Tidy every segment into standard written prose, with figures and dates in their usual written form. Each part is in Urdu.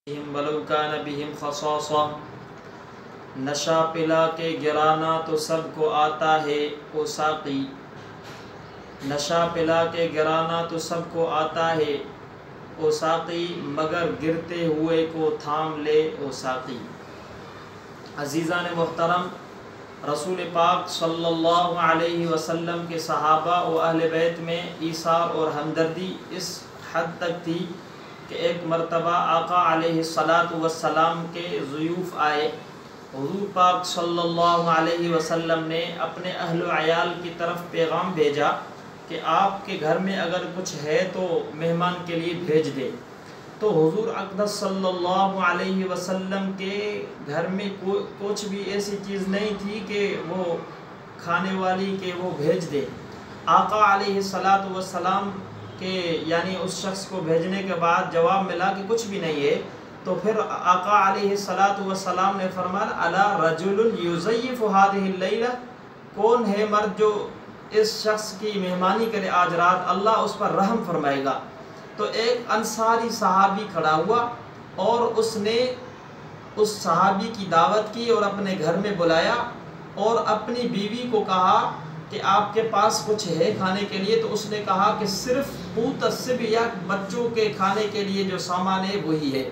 ولو کان بہم خصاصہ، نشہ پلا کے گرانا تو سب کو آتا ہے او ساقی، نشہ پلا کے گرانا تو سب کو آتا ہے او ساقی، مگر گرتے ہوئے کو تھام لے او ساقی۔ عزیزان محترم، رسول پاک صلی اللہ علیہ وسلم کے صحابہ و اہل بیت میں ایثار اور ہمدردی اس حد تک تھی کہ ایک مرتبہ آقا علیہ السلام کے ضیوف آئے۔ حضور پاک صلی اللہ علیہ وسلم نے اپنے اہل و عیال کی طرف پیغام بھیجا کہ آپ کے گھر میں اگر کچھ ہے تو مہمان کے لیے بھیج دے۔ تو حضور اقدس صلی اللہ علیہ وسلم کے گھر میں کچھ بھی ایسی چیز نہیں تھی کہ وہ کھانے والی کہ وہ بھیج دے۔ آقا علیہ السلام کے یعنی اس شخص کو بھیجنے کے بعد جواب ملا کہ کچھ بھی نہیں ہے، تو پھر آقا علیہ السلام نے فرمایا الا رجل یضیف هذه الليلہ، کون ہے مرد جو اس شخص کی مہمانی کرے آج رات، اللہ اس پر رحم فرمائے گا۔ تو ایک انصاری صحابی کھڑا ہوا اور اس نے اس صحابی کی دعوت کی اور اپنے گھر میں بلایا اور اپنی بیوی کو کہا کہ آپ کے پاس کچھ ہے کھانے کے لیے، تو اس نے کہا کہ صرف قوت الصبی یا بچوں کے کھانے کے لیے جو سامان ہے وہی ہے۔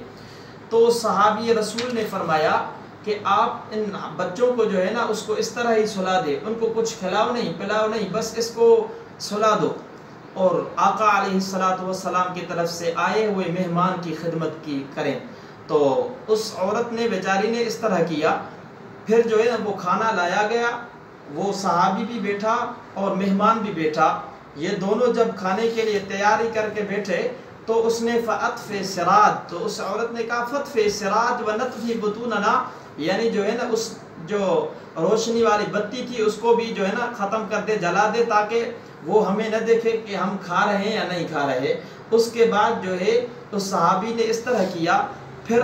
تو صحابی رسول نے فرمایا کہ آپ ان بچوں کو جو ہے نا اس کو اس طرح ہی سلا دے، ان کو کچھ کھلاؤ نہیں پلاؤ نہیں، بس اس کو سلا دو۔ اور آقا علیہ السلام کی طرف سے آئے ہوئے مہمان کی خدمت کی کریں۔ تو اس عورت نے بیچاری نے اس طرح کیا، پھر جو ہے نا وہ کھانا لایا گیا، وہ صحابی بھی بیٹھا اور مہمان بھی بیٹھا، یہ دونوں جب کھانے کے لیے تیاری کر کے بیٹھے تو اس نے فَأَطْفِ سِرَاج، تو اس عورت نے کہا فَأَطْفِ سِرَاج وَنَطْفِ بُطُونَنَا، یعنی جو ہے نا اس جو روشنی والی بتی تھی اس کو بھی جو ہے نا ختم کر دے، جلا دے، تاکہ وہ ہمیں نہ دیکھے کہ ہم کھا رہے ہیں یا نہیں کھا رہے۔ اس کے بعد جو ہے اس صحابی نے اس طرح کیا، پھر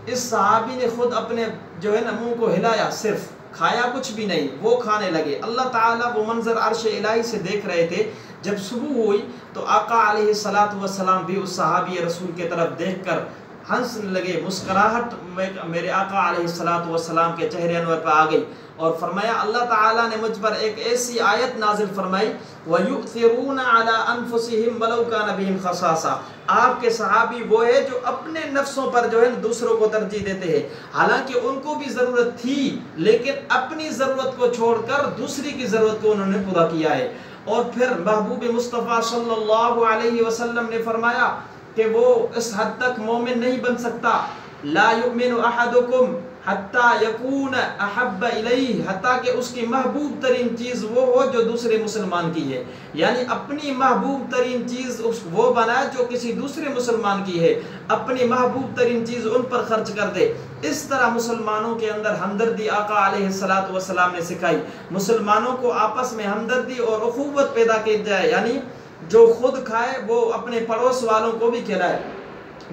اس صحابی نے خود اپنے جو ہے نا منہ کو ہلایا، صرف کھایا کچھ بھی نہیں، وہ کھانے لگے۔ اللہ تعالیٰ وہ منظر عرش الہی سے دیکھ رہے تھے۔ جب صبح ہوئی تو آقا علیہ السلام بھی اس صحابی رسول کے طرف دیکھ کر ہنسنے لگے، مسکراہٹ میرے آقا علیہ السلام کے چہرے انور پر آ گئی اور فرمایا اللہ تعالیٰ نے مجھ پر ایک ایسی آیت نازل فرمائی وَيُؤْثِرُونَ عَلَىٰ أَنفُسِهِمْ وَلَوْ كَانَ بِهِمْ خَصَاصَةٌ، آپ کے صحابی وہ ہے جو اپنے نفسوں پر جو ہے دوسروں کو ترجیح دیتے ہیں، حالانکہ ان کو بھی ضرورت تھی لیکن اپنی ضرورت کو چھوڑ کر دوسری کی ضرورت کو انہوں نے پورا کیا ہے۔ اور پھر محبوب مصطفیٰ صلی اللہ علیہ وسلم نے فرمایا کہ وہ اس حد تک مومن نہیں بن سکتا، لا یؤمن احدکم حتی یکون احب الیہ، حتیٰ کہ اس کی محبوب ترین چیز وہ ہو جو دوسرے مسلمان کی ہے، یعنی اپنی محبوب ترین چیز وہ بنائے جو کسی دوسرے مسلمان کی ہے، اپنی محبوب ترین چیز ان پر خرچ کر دے۔ اس طرح مسلمانوں کے اندر ہمدردی آقا علیہ السلام نے سکھائی، مسلمانوں کو آپس میں ہمدردی اور اخوت پیدا کی جائے، یعنی جو خود کھائے وہ اپنے پڑوس والوں کو بھی کھلائے،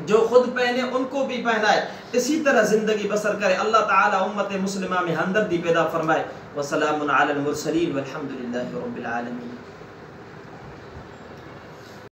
جو خود پہنے ان کو بھی پہنائے، اسی طرح زندگی بسر کرے۔ اللہ تعالی امت مسلمہ میں ہمدردی پیدا فرمائے۔ وسلام علی المرسلین والحمد للہ رب العالمین۔